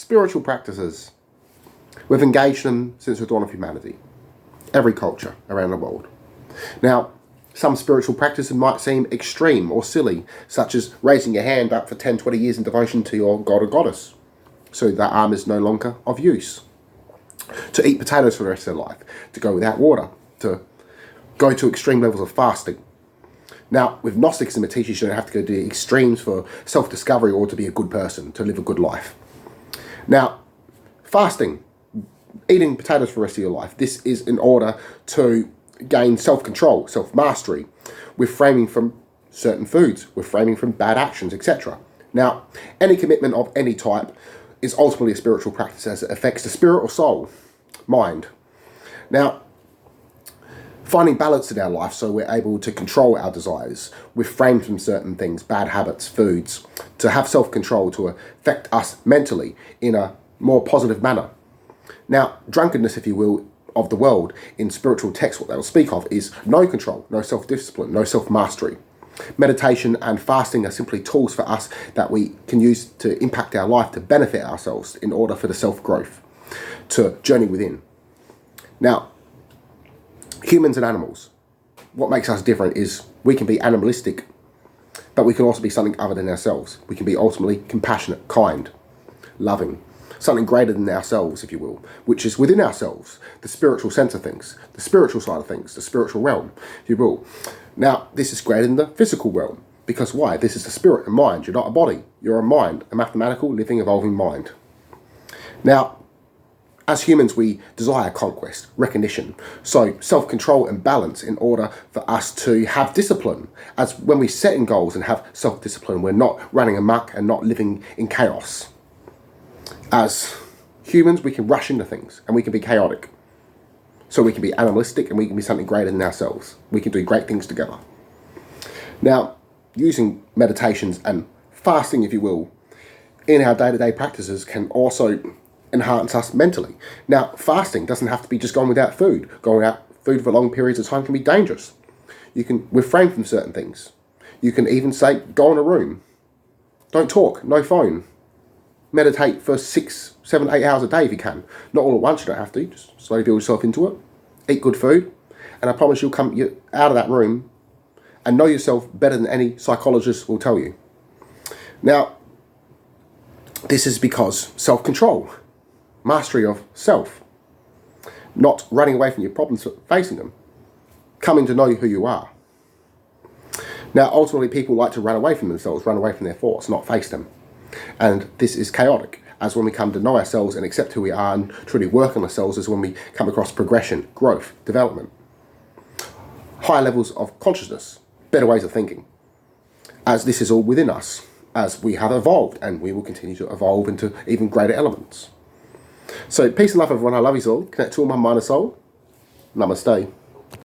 Spiritual practices. We've engaged them since the dawn of humanity. Every culture around the world. Now, some spiritual practices might seem extreme or silly, such as raising your hand up for 10, 20 years in devotion to your god or goddess, so that arm is no longer of use. To eat potatoes for the rest of their life, to go without water, to go to extreme levels of fasting. Now, with Gnosticism, it teaches you don't have to go to the extremes for self-discovery or to be a good person, to live a good life. Now, fasting, eating potatoes for the rest of your life, this is in order to gain self-control, self-mastery, refraining from certain foods, refraining from bad actions, etc. Now, any commitment of any type is ultimately a spiritual practice as it affects the spirit or soul, mind. Now, finding balance in our life so we're able to control our desires, refrain from certain things, bad habits, foods, to have self-control to affect us mentally in a more positive manner. Now, drunkenness, if you will, of the world in spiritual texts, what they'll speak of is no control, no self-discipline, no self-mastery. Meditation and fasting are simply tools for us that we can use to impact our life, to benefit ourselves in order for the self-growth, to journey within. Now, humans and animals, what makes us different is we can be animalistic, but we can also be something other than ourselves. We can be ultimately compassionate, kind, loving, something greater than ourselves, if you will, which is within ourselves, the spiritual sense of things, the spiritual side of things, the spiritual realm, if you will. Now, this is greater than the physical realm, because why? This is the spirit and mind. You're not a body, you're a mind, a mathematical, living, evolving mind. Now, as humans, we desire conquest, recognition, so self-control and balance in order for us to have discipline. As when we set in goals and have self-discipline, we're not running amok and not living in chaos. As humans, we can rush into things and we can be chaotic. So we can be animalistic and we can be something greater than ourselves. We can do great things together. Now, using meditations and fasting, if you will, in our day-to-day practices can also enhance us mentally. Now, fasting doesn't have to be just going without food. Going without food for long periods of time can be dangerous. You can refrain from certain things. You can even say, go in a room. Don't talk, no phone. Meditate for 6, 7, 8 hours a day if you can. Not all at once, you don't have to. Just slowly build yourself into it. Eat good food. And I promise you'll come out of that room and know yourself better than any psychologist will tell you. Now, this is because self-control, mastery of self, not running away from your problems, but facing them, coming to know who you are. Now, ultimately, people like to run away from themselves, run away from their thoughts, not face them. And this is chaotic, as when we come to know ourselves and accept who we are and truly work on ourselves is when we come across progression, growth, development, higher levels of consciousness, better ways of thinking, as this is all within us, as we have evolved and we will continue to evolve into even greater elements. So peace and love, everyone. I love you all. Connect to all my mind and soul. Namaste.